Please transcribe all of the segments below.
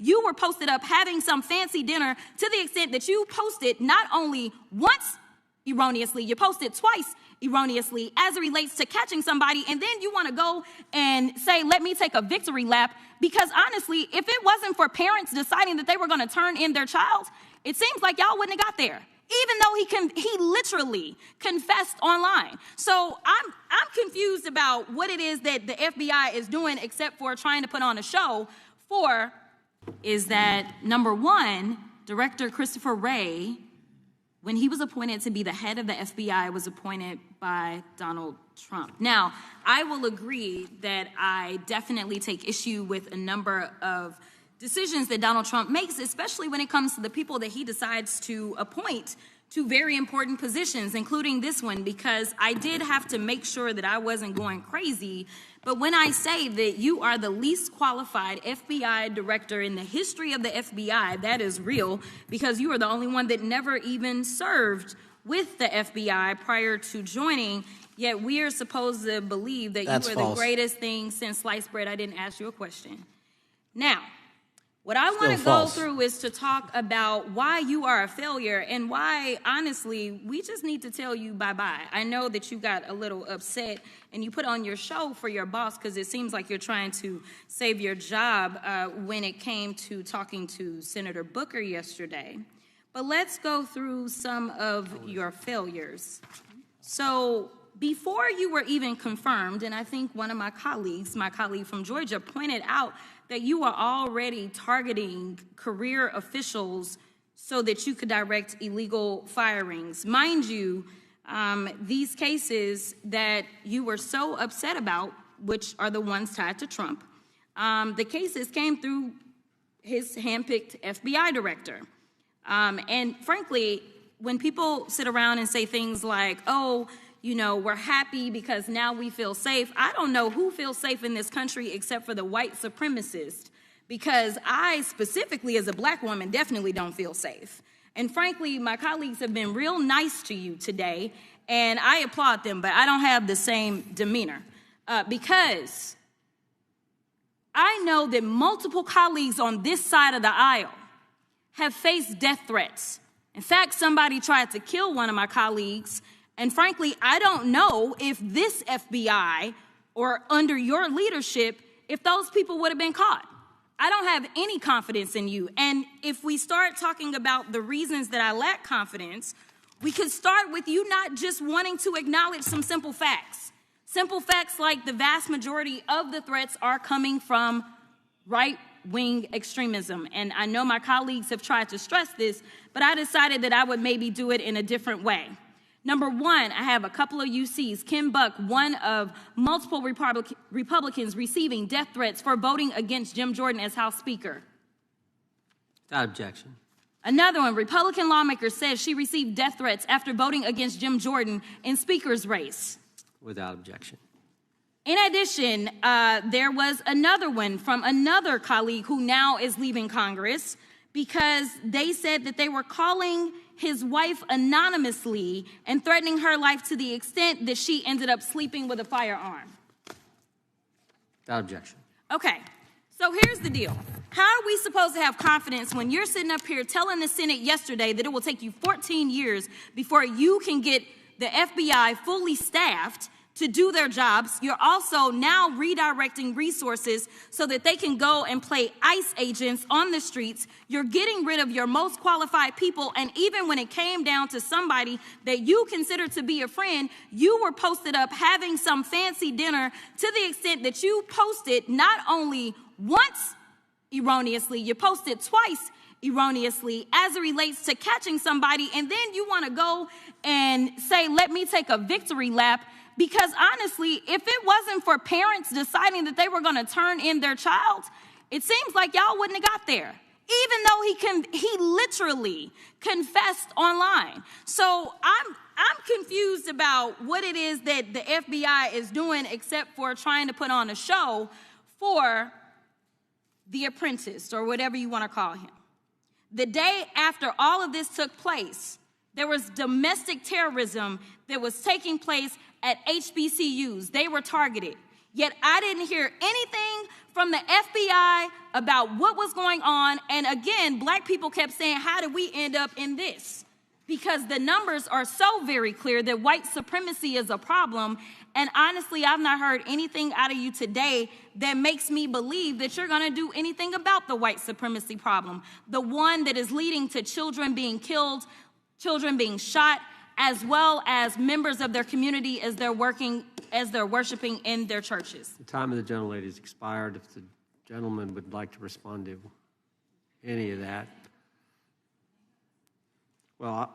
you were posted up having some fancy dinner to the extent that you posted not only once erroneously, you posted twice erroneously as it relates to catching somebody, and then you want to go and say, let me take a victory lap, because honestly, if it wasn't for parents deciding that they were going to turn in their child, it seems like y'all wouldn't have got there, even though he literally confessed online. So I'm confused about what it is that the FBI is doing except for trying to put on a show. Is that, number one, Director Christopher Wray, when he was appointed to be the head of the FBI, was appointed by Donald Trump. Now, I will agree that I definitely take issue with a number of decisions that Donald Trump makes, especially when it comes to the people that he decides to appoint to very important positions, including this one, because I did have to make sure that I wasn't going crazy. But when I say that you are the least qualified FBI director in the history of the FBI, that is real, because you are the only one that never even served with the FBI prior to joining, yet we are supposed to believe that you are the greatest thing since sliced bread. I didn't ask you a question. Now, what I want to go through is to talk about why you are a failure and why, honestly, we just need to tell you bye-bye. I know that you got a little upset and you put on your show for your boss because it seems like you're trying to save your job when it came to talking to Senator Booker yesterday. But let's go through some of your failures. So before you were even confirmed, and I think one of my colleague from Georgia, pointed out that you are already targeting career officials so that you could direct illegal firings. Mind you, these cases that you were so upset about, which are the ones tied to Trump, the cases came through his handpicked FBI director. And frankly, when people sit around and say things like, oh, you know, we're happy because now we feel safe. I don't know who feels safe in this country except for the white supremacists, because I specifically as a black woman definitely don't feel safe. And frankly, my colleagues have been real nice to you today, and I applaud them, but I don't have the same demeanor because I know that multiple colleagues on this side of the aisle have faced death threats. In fact, somebody tried to kill one of my colleagues. And frankly, I don't know if this FBI or under your leadership, if those people would have been caught. I don't have any confidence in you. And if we start talking about the reasons that I lack confidence, we could start with you not just wanting to acknowledge some simple facts. Simple facts like the vast majority of the threats are coming from right-wing extremism. And I know my colleagues have tried to stress this, but I decided that I would maybe do it in a different way. Number one, I have a couple of UCs. Kim Buck, one of multiple Republicans receiving death threats for voting against Jim Jordan as House Speaker. Without objection. Another one, Republican lawmaker says she received death threats after voting against Jim Jordan in Speaker's race. Without objection. In addition, there was another one from another colleague who now is leaving Congress because they said that they were calling his wife anonymously and threatening her life to the extent that she ended up sleeping with a firearm. Without objection. Okay, so here's the deal. How are we supposed to have confidence when you're sitting up here telling the Senate yesterday that it will take you 14 years before you can get the FBI fully staffed to do their jobs? You're also now redirecting resources so that they can go and play ICE agents on the streets. You're getting rid of your most qualified people, and even when it came down to somebody that you consider to be a friend, you were posted up having some fancy dinner to the extent that you posted not only once erroneously, you posted twice erroneously as it relates to catching somebody, and then you want to go and say, let me take a victory lap. Because honestly, if it wasn't for parents deciding that they were going to turn in their child, it seems like y'all wouldn't have got there, even though he literally confessed online. So I'm confused about what it is that the FBI is doing except for trying to put on a show for the apprentice or whatever you want to call him. The day after all of this took place, there was domestic terrorism that was taking place at HBCUs. They were targeted. Yet I didn't hear anything from the FBI about what was going on. And again, black people kept saying, how did we end up in this? Because the numbers are so very clear that white supremacy is a problem. And honestly, I've not heard anything out of you today that makes me believe that you're going to do anything about the white supremacy problem, the one that is leading to children being killed, children being shot, as well as members of their community as they're worshiping in their churches. The time of the gentlelady has expired. If the gentleman would like to respond to any of that. Well,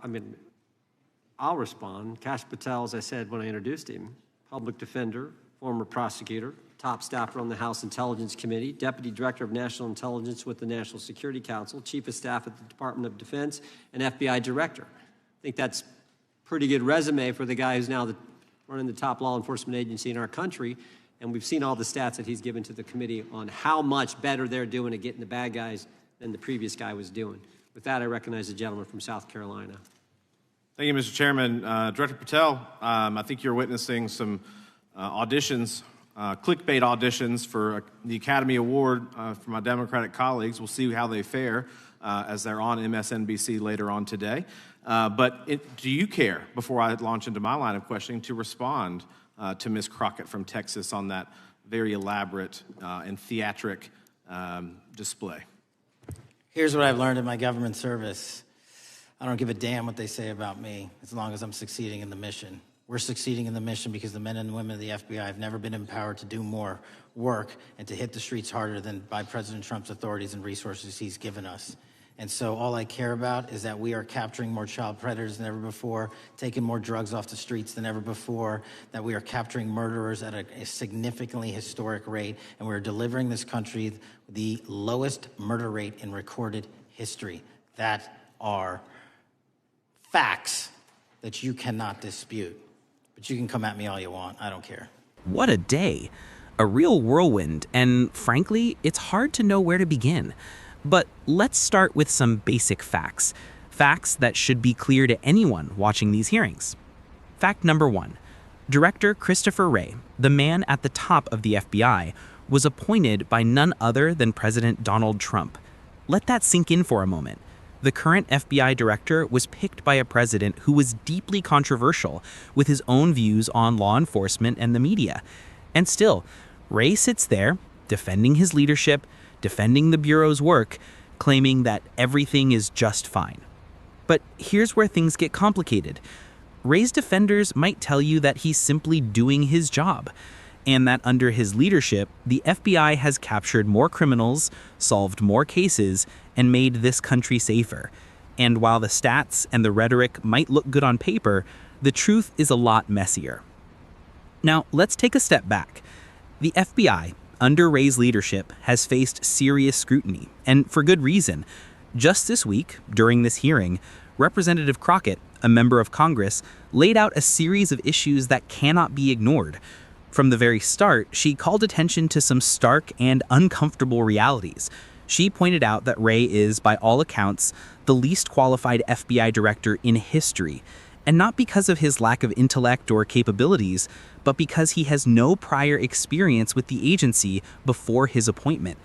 I'll respond. Kash Patel, as I said when I introduced him, public defender, former prosecutor, top staffer on the House Intelligence Committee, Deputy Director of National Intelligence with the National Security Council, Chief of Staff at the Department of Defense, and FBI Director. I think that's a pretty good resume for the guy who's now running the top law enforcement agency in our country, and we've seen all the stats that he's given to the committee on how much better they're doing at getting the bad guys than the previous guy was doing. With that, I recognize the gentleman from South Carolina. Thank you, Mr. Chairman. Director Patel, I think you're witnessing some auditions, clickbait auditions for the Academy Award for my Democratic colleagues. We'll see how they fare as they're on MSNBC later on today. But do you care, before I launch into my line of questioning, to respond to Ms. Crockett from Texas on that very elaborate and theatric display? Here's what I've learned in my government service. I don't give a damn what they say about me as long as I'm succeeding in the mission. We're succeeding in the mission because the men and women of the FBI have never been empowered to do more work and to hit the streets harder than by President Trump's authorities and resources he's given us. And so all I care about is that we are capturing more child predators than ever before, taking more drugs off the streets than ever before, that we are capturing murderers at a significantly historic rate, and we're delivering this country the lowest murder rate in recorded history. That are facts that you cannot dispute. But you can come at me all you want. I don't care. What a day. A real whirlwind, and frankly, it's hard to know where to begin. But let's start with some basic facts. Facts that should be clear to anyone watching these hearings. Fact number 1. Director Christopher Wray, the man at the top of the FBI, was appointed by none other than President Donald Trump. Let that sink in for a moment. The current FBI director was picked by a president who was deeply controversial with his own views on law enforcement and the media. And still, Wray sits there, defending his leadership, defending the Bureau's work, claiming that everything is just fine. But here's where things get complicated. Wray's defenders might tell you that he's simply doing his job, and that under his leadership, the FBI has captured more criminals, solved more cases, and made this country safer. And while the stats and the rhetoric might look good on paper, the truth is a lot messier. Now, let's take a step back. The FBI, under Wray's leadership, has faced serious scrutiny, and for good reason. Just this week, during this hearing, Representative Crockett, a member of Congress, laid out a series of issues that cannot be ignored. From the very start, she called attention to some stark and uncomfortable realities. She pointed out that Wray is, by all accounts, the least qualified FBI director in history, and not because of his lack of intellect or capabilities, but because he has no prior experience with the agency before his appointment.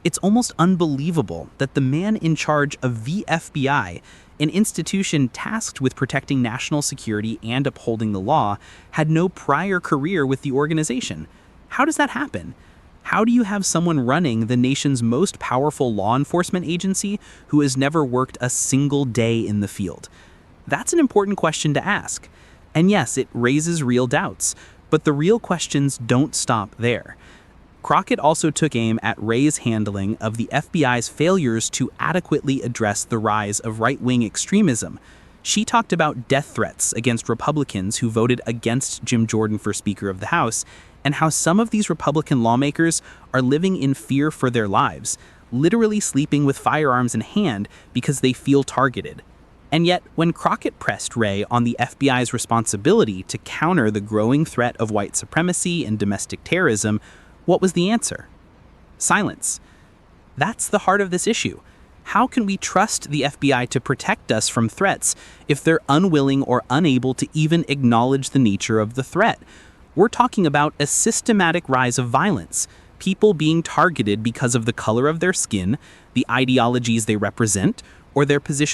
It's almost unbelievable that the man in charge of the FBI, an institution tasked with protecting national security and upholding the law, had no prior career with the organization. How does that happen? How do you have someone running the nation's most powerful law enforcement agency who has never worked a single day in the field? That's an important question to ask. And yes, it raises real doubts, but the real questions don't stop there. Crockett also took aim at Wray's handling of the FBI's failures to adequately address the rise of right-wing extremism. She talked about death threats against Republicans who voted against Jim Jordan for Speaker of the House, and how some of these Republican lawmakers are living in fear for their lives, literally sleeping with firearms in hand because they feel targeted. And yet, when Crockett pressed Wray on the FBI's responsibility to counter the growing threat of white supremacy and domestic terrorism, what was the answer? Silence. That's the heart of this issue. How can we trust the FBI to protect us from threats if they're unwilling or unable to even acknowledge the nature of the threat? We're talking about a systematic rise of violence, people being targeted because of the color of their skin, the ideologies they represent, or their position